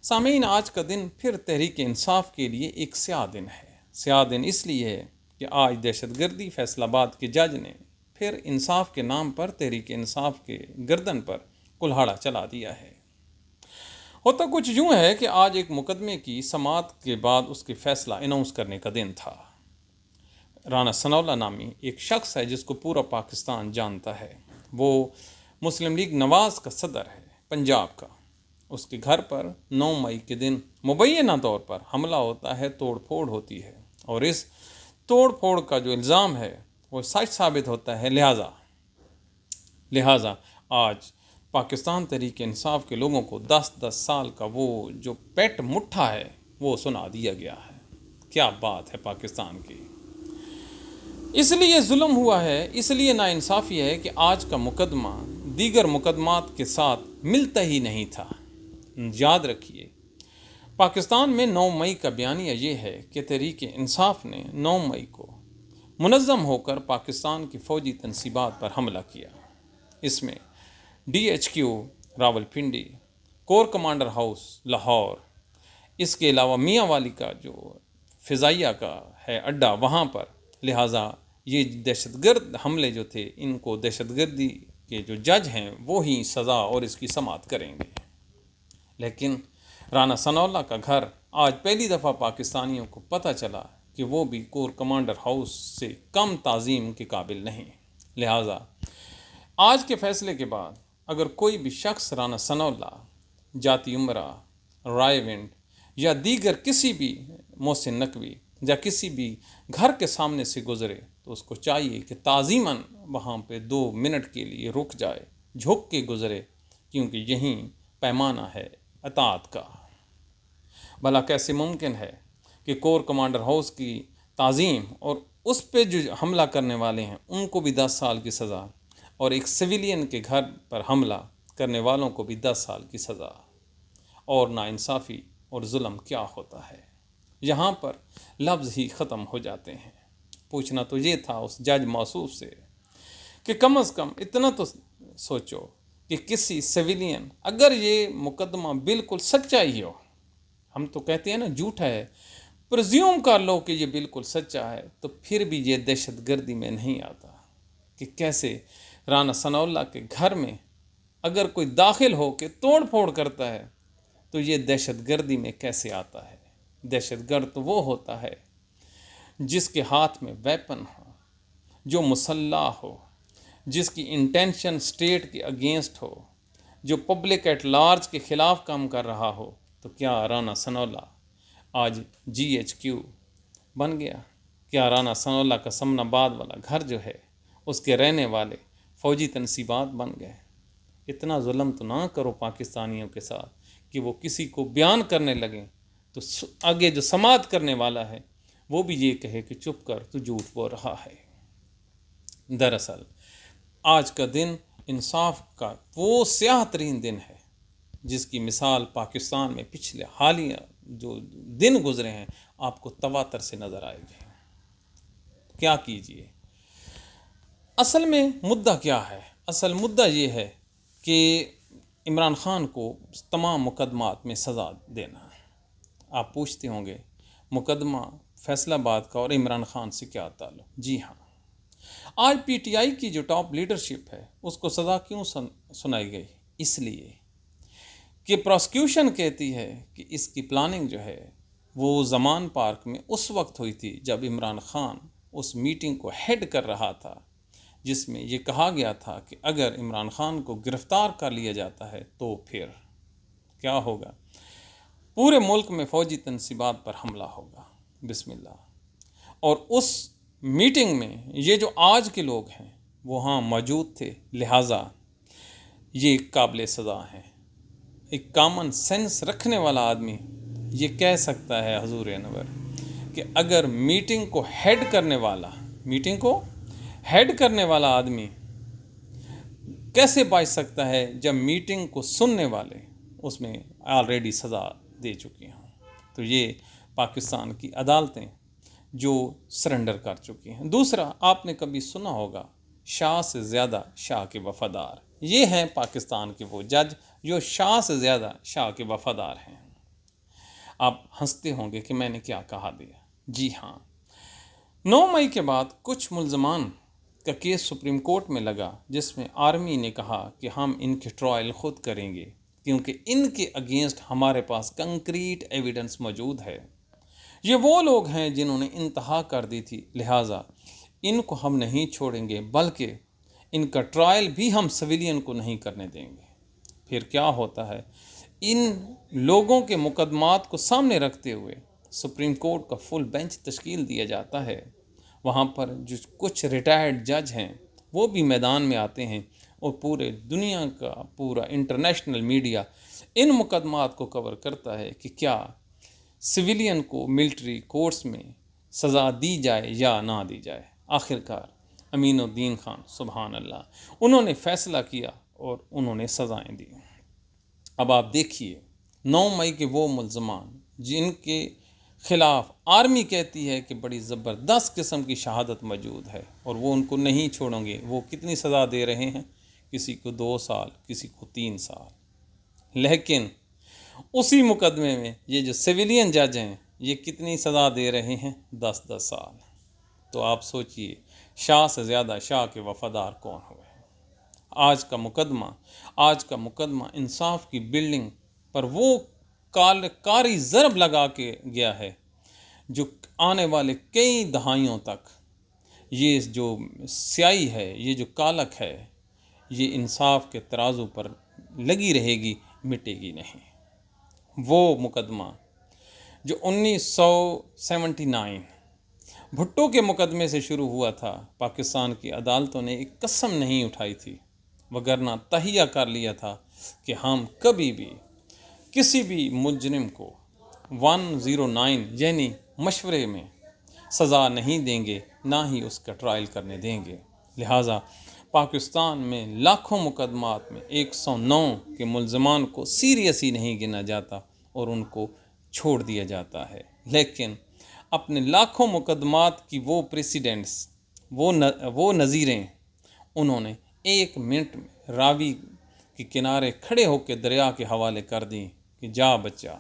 سامعین، آج کا دن پھر تحریک انصاف کے لیے ایک سیاہ دن ہے۔ سیاہ دن اس لیے ہے کہ آج دہشت گردی فیصل آباد کے جج نے پھر انصاف کے نام پر تحریک انصاف کے گردن پر کلہاڑا چلا دیا ہے۔ ہوتا کچھ یوں ہے کہ آج ایک مقدمے کی سماعت کے بعد اس کے فیصلہ اناؤنس کرنے کا دن تھا۔ رانا ثناء اللہ نامی ایک شخص ہے جس کو پورا پاکستان جانتا ہے۔ وہ مسلم لیگ نواز کا صدر ہے پنجاب کا۔ اس کے گھر پر 9 مئی کے دن مبینہ طور پر حملہ ہوتا ہے، توڑ پھوڑ ہوتی ہے، اور اس توڑ پھوڑ کا جو الزام ہے وہ سچ ثابت ہوتا ہے۔ لہٰذا آج پاکستان تحریک انصاف کے لوگوں کو 10 سال کا وہ جو پیٹ مٹھا ہے وہ سنا دیا گیا ہے۔ کیا بات ہے پاکستان کی! اس لیے ظلم ہوا ہے، اس لیے ناانصافی ہے کہ آج کا مقدمہ دیگر مقدمات کے ساتھ ملتا ہی نہیں تھا۔ یاد رکھیے، پاکستان میں 9 مئی کا بیانیہ یہ ہے کہ تحریک انصاف نے 9 مئی کو منظم ہو کر پاکستان کی فوجی تنصیبات پر حملہ کیا۔ اس میں DHQ Rawalpindi, corps commander house Lahore, اس کے علاوہ میاں والی کا جو فضائیہ کا ہے اڈا وہاں پر، لہٰذا یہ دہشت گرد حملے جو تھے ان کو دہشت گردی کے جو جج ہیں وہ ہی سزا اور اس کی سماعت کریں گے۔ لیکن رانا ثناء اللہ کا گھر آج پہلی دفعہ پاکستانیوں کو پتہ چلا کہ وہ بھی کور کمانڈر ہاؤس سے کم تعظیم کے قابل نہیں۔ لہٰذا آج کے فیصلے کے بعد اگر کوئی بھی شخص رانا ثناء اللہ، جاتی عمرہ، رائے ونڈ یا دیگر کسی بھی محسن نقوی یا کسی بھی گھر کے سامنے سے گزرے تو اس کو چاہیے کہ تعظیماً وہاں پہ 2 منٹ کے لیے رک جائے، جھک کے گزرے، کیونکہ یہیں پیمانہ ہے اطاعت کا۔ بھلا کیسے ممکن ہے کہ کور کمانڈر ہاؤس کی تعظیم اور اس پہ جو حملہ کرنے والے ہیں ان کو بھی 10 سال کی سزا، اور ایک سویلین کے گھر پر حملہ کرنے والوں کو بھی 10 سال کی سزا؟ اور ناانصافی اور ظلم کیا ہوتا ہے! یہاں پر لفظ ہی ختم ہو جاتے ہیں۔ پوچھنا تو یہ تھا اس جج موصوف سے کہ کم از کم اتنا تو سوچو کہ کسی سویلین، اگر یہ مقدمہ بالکل سچا ہی ہو، ہم تو کہتے ہیں نا جھوٹا ہے، پرزیوم کر لو کہ یہ بالکل سچا ہے، تو پھر بھی یہ دہشت گردی میں نہیں آتا کہ کیسے رانا ثناء اللہ کے گھر میں اگر کوئی داخل ہو کے توڑ پھوڑ کرتا ہے تو یہ دہشت گردی میں کیسے آتا ہے۔ دہشت گرد تو وہ ہوتا ہے جس کے ہاتھ میں ویپن ہو، جو مسلح ہو، جس کی انٹینشن اسٹیٹ کے اگینسٹ ہو، جو پبلک ایٹ لارج کے خلاف کام کر رہا ہو۔ تو کیا رانا ثناء اللہ آج GHQ بن گیا؟ کیا رانا ثناء اللہ کا سمن آباد والا گھر جو ہے اس کے رہنے والے فوجی تنصیبات بن گئے؟ اتنا ظلم تو نہ کرو پاکستانیوں کے ساتھ کہ وہ کسی کو بیان کرنے لگیں تو آگے جو سماعت کرنے والا ہے وہ بھی یہ کہے کہ چپ کر، تو جھوٹ بول رہا ہے۔ دراصل آج کا دن انصاف کا وہ سیاہ ترین دن ہے جس کی مثال پاکستان میں پچھلے حالیہ جو دن گزرے ہیں آپ کو تواتر سے نظر آئے گی۔ کیا کیجئے؟ اصل میں مدعا کیا ہے؟ اصل مدعا یہ ہے کہ عمران خان کو تمام مقدمات میں سزا دینا۔ آپ پوچھتے ہوں گے مقدمہ فیصل آباد کا اور عمران خان سے کیا تعلق؟ جی ہاں، آج PTI کی جو ٹاپ لیڈرشپ ہے اس کو سزا کیوں سنائی گئی؟ اس لیے کہ پروسیکیوشن کہتی ہے کہ اس کی پلاننگ جو ہے وہ زمان پارک میں اس وقت ہوئی تھی جب عمران خان اس میٹنگ کو ہیڈ کر رہا تھا جس میں یہ کہا گیا تھا کہ اگر عمران خان کو گرفتار کر لیا جاتا ہے تو پھر کیا ہوگا؟ پورے ملک میں فوجی تنصیبات پر حملہ ہوگا۔ بسم اللہ۔ اور اس میٹنگ میں یہ جو آج کے لوگ ہیں وہ ہاں موجود تھے، لہٰذا یہ قابل سزا ہیں۔ ایک کامن سینس رکھنے والا آدمی یہ کہہ سکتا ہے حضور انور کہ اگر میٹنگ کو ہیڈ کرنے والا آدمی کیسے بچ سکتا ہے جب میٹنگ کو سننے والے اس میں آلریڈی سزا دے چکی ہوں؟ تو یہ پاکستان کی عدالتیں جو سرنڈر کر چکی ہیں۔ دوسرا، آپ نے کبھی سنا ہوگا شاہ سے زیادہ شاہ کے وفادار، یہ ہیں پاکستان کے وہ جج جو شاہ سے زیادہ شاہ کے وفادار ہیں۔ آپ ہنستے ہوں گے کہ میں نے کیا کہا دیا۔ جی ہاں، 9 مئی کے بعد کچھ ملزمان کا کیس سپریم کورٹ میں لگا، جس میں آرمی نے کہا کہ ہم ان کے ٹرائل خود کریں گے کیونکہ ان کے اگینسٹ ہمارے پاس کنکریٹ ایویڈنس موجود ہے۔ یہ وہ لوگ ہیں جنہوں نے انتہا کر دی تھی، لہٰذا ان کو ہم نہیں چھوڑیں گے، بلکہ ان کا ٹرائل بھی ہم سویلین کو نہیں کرنے دیں گے۔ پھر کیا ہوتا ہے، ان لوگوں کے مقدمات کو سامنے رکھتے ہوئے سپریم کورٹ کا فل بینچ تشکیل دیا جاتا ہے۔ وہاں پر جو کچھ ریٹائرڈ جج ہیں وہ بھی میدان میں آتے ہیں، اور پورے دنیا کا پورا انٹرنیشنل میڈیا ان مقدمات کو کور کرتا ہے کہ کیا سویلین کو ملٹری کورٹس میں سزا دی جائے یا نہ دی جائے۔ آخرکار امین الدین خان، سبحان اللہ، انہوں نے فیصلہ کیا اور انہوں نے سزائیں دی۔ اب آپ دیکھیے 9 مئی کے وہ ملزمان جن کے خلاف آرمی کہتی ہے کہ بڑی زبردست قسم کی شہادت موجود ہے اور وہ ان کو نہیں چھوڑیں گے، وہ کتنی سزا دے رہے ہیں، کسی کو 2 سال، کسی کو 3 سال۔ لیکن اسی مقدمے میں یہ جو سویلین جج ہیں یہ کتنی سزا دے رہے ہیں، 10 سال۔ تو آپ سوچئے شاہ سے زیادہ شاہ کے وفادار کون ہوئے۔ آج کا مقدمہ انصاف کی بلڈنگ پر وہ کاری ضرب لگا کے گیا ہے جو آنے والے کئی دہائیوں تک یہ جو سیاہی ہے، یہ جو کالک ہے، یہ انصاف کے ترازو پر لگی رہے گی، مٹے گی نہیں۔ وہ مقدمہ جو 1979 بھٹو کے مقدمے سے شروع ہوا تھا، پاکستان کی عدالتوں نے ایک قسم نہیں اٹھائی تھی، وگرنہ تہیہ کر لیا تھا کہ ہم کبھی بھی کسی بھی مجرم کو 109 یعنی مشورے میں سزا نہیں دیں گے، نہ ہی اس کا ٹرائل کرنے دیں گے۔ لہٰذا پاکستان میں لاکھوں مقدمات میں 109 کے ملزمان کو سیریس ہی نہیں گنا جاتا اور ان کو چھوڑ دیا جاتا ہے، لیکن اپنے لاکھوں مقدمات کی وہ پریسیڈنٹس، وہ نظیریں، انہوں نے 1 منٹ میں راوی کے کنارے کھڑے ہو کے دریا کے حوالے کر دیں کہ جا بچہ،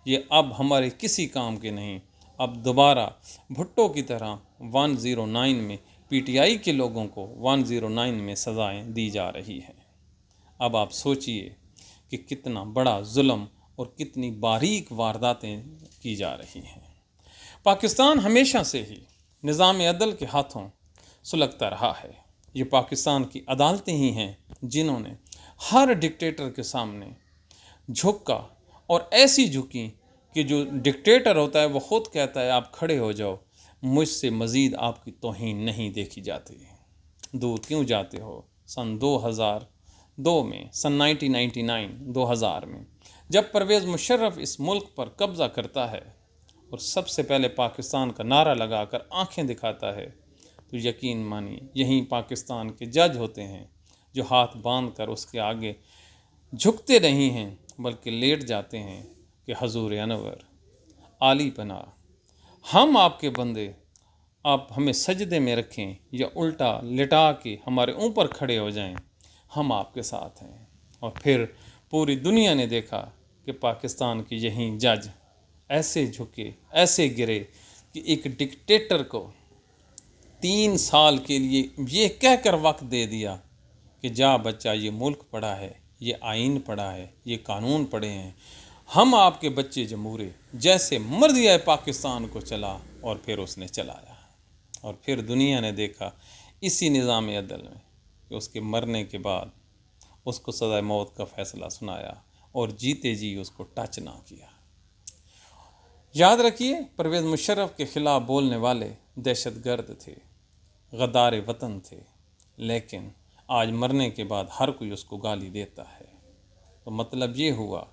یہ اب ہمارے کسی کام کے نہیں۔ اب دوبارہ بھٹو کی طرح 109 میں پی ٹی آئی کے لوگوں کو 109 میں سزائیں دی جا رہی ہیں۔ اب آپ سوچئے کہ کتنا بڑا ظلم اور کتنی باریک وارداتیں کی جا رہی ہیں۔ پاکستان ہمیشہ سے ہی نظام عدل کے ہاتھوں سلگتا رہا ہے۔ یہ پاکستان کی عدالتیں ہی ہیں جنہوں نے ہر ڈکٹیٹر کے سامنے جھکا، اور ایسی جھکیں کہ جو ڈکٹیٹر ہوتا ہے وہ خود کہتا ہے آپ کھڑے ہو جاؤ، مجھ سے مزید آپ کی توہین نہیں دیکھی جاتی۔ دور کیوں جاتے ہو؟ سن 2002 میں، سن 1999 میں جب پرویز مشرف اس ملک پر قبضہ کرتا ہے اور سب سے پہلے پاکستان کا نعرہ لگا کر آنکھیں دکھاتا ہے، تو یقین مانیے یہیں پاکستان کے جج ہوتے ہیں جو ہاتھ باندھ کر اس کے آگے جھکتے نہیں ہیں بلکہ لیٹ جاتے ہیں کہ حضور انور، عالی پناہ، ہم آپ کے بندے، آپ ہمیں سجدے میں رکھیں یا الٹا لٹا کے ہمارے اوپر کھڑے ہو جائیں، ہم آپ کے ساتھ ہیں۔ اور پھر پوری دنیا نے دیکھا کہ پاکستان کے یہیں جج ایسے جھکے، ایسے گرے کہ ایک ڈکٹیٹر کو 3 سال کے لیے یہ کہہ کر وقت دے دیا کہ جا بچہ، یہ ملک پڑا ہے، یہ آئین پڑا ہے، یہ قانون پڑے ہیں، ہم آپ کے بچے جمہورے، جیسے مرضی آئے پاکستان کو چلا، اور پھر اس نے چلایا۔ اور پھر دنیا نے دیکھا اسی نظام عدل میں کہ اس کے مرنے کے بعد اس کو سزائے موت کا فیصلہ سنایا اور جیتے جی اس کو ٹچ نہ کیا۔ یاد رکھیے، پرویز مشرف کے خلاف بولنے والے دہشت گرد تھے، غدار وطن تھے، لیکن آج مرنے کے بعد ہر کوئی اس کو گالی دیتا ہے۔ تو مطلب یہ ہوا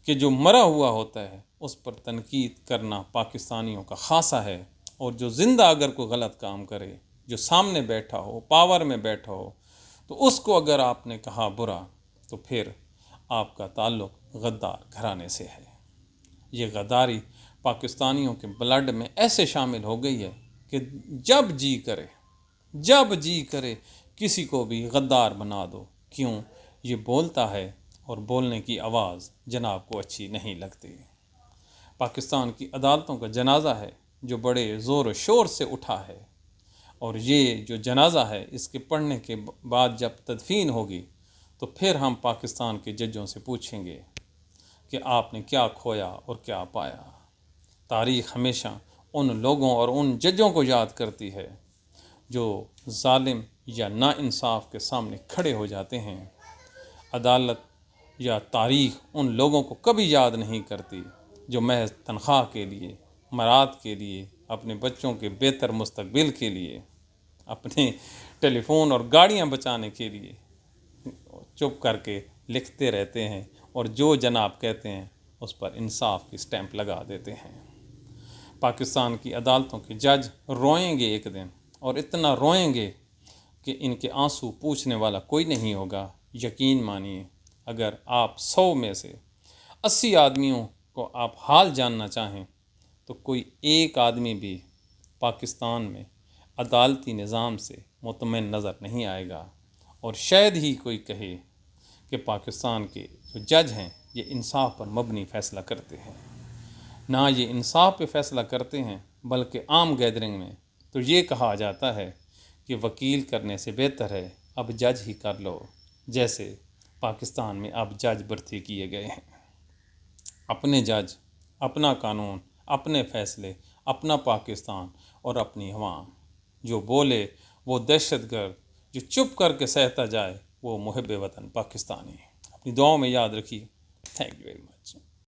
کہ جو مرا ہوا ہوتا ہے اس پر تنقید کرنا پاکستانیوں کا خاصہ ہے، اور جو زندہ اگر کوئی غلط کام کرے، جو سامنے بیٹھا ہو، پاور میں بیٹھا ہو، تو اس کو اگر آپ نے کہا برا، تو پھر آپ کا تعلق غدار گھرانے سے ہے۔ یہ غداری پاکستانیوں کے بلڈ میں ایسے شامل ہو گئی ہے کہ جب جی کرے کسی کو بھی غدار بنا دو۔ کیوں؟ یہ بولتا ہے اور بولنے کی آواز جناب کو اچھی نہیں لگتی۔ پاکستان کی عدالتوں کا جنازہ ہے جو بڑے زور و شور سے اٹھا ہے، اور یہ جو جنازہ ہے اس کے پڑھنے کے بعد جب تدفین ہوگی تو پھر ہم پاکستان کے ججوں سے پوچھیں گے کہ آپ نے کیا کھویا اور کیا پایا۔ تاریخ ہمیشہ ان لوگوں اور ان ججوں کو یاد کرتی ہے جو ظالم یا ناانصاف کے سامنے کھڑے ہو جاتے ہیں۔ عدالت یا تاریخ ان لوگوں کو کبھی یاد نہیں کرتی جو محض تنخواہ کے لیے، مراد کے لیے، اپنے بچوں کے بہتر مستقبل کے لیے، اپنے ٹیلی فون اور گاڑیاں بچانے کے لیے چپ کر کے لکھتے رہتے ہیں اور جو جناب کہتے ہیں اس پر انصاف کی سٹیمپ لگا دیتے ہیں۔ پاکستان کی عدالتوں کے جج روئیں گے ایک دن، اور اتنا روئیں گے کہ ان کے آنسو پوچھنے والا کوئی نہیں ہوگا۔ یقین مانیے، اگر آپ 100 میں سے 80 آدمیوں کو آپ حال جاننا چاہیں تو کوئی ایک آدمی بھی پاکستان میں عدالتی نظام سے مطمئن نظر نہیں آئے گا، اور شاید ہی کوئی کہے کہ پاکستان کے جو جج ہیں یہ انصاف پر مبنی فیصلہ کرتے ہیں۔ نہ یہ انصاف پہ فیصلہ کرتے ہیں، بلکہ عام گیدرنگ میں تو یہ کہا جاتا ہے کہ وکیل کرنے سے بہتر ہے اب جج ہی کر لو، جیسے پاکستان میں اب جج بھرتی کیے گئے ہیں۔ اپنے جج، اپنا قانون، اپنے فیصلے، اپنا پاکستان اور اپنی عوام۔ جو بولے وہ دہشت گرد، جو چپ کر کے سہتا جائے وہ محب وطن پاکستانی۔ اپنی دعاؤں میں یاد رکھیے۔ Thank you very much.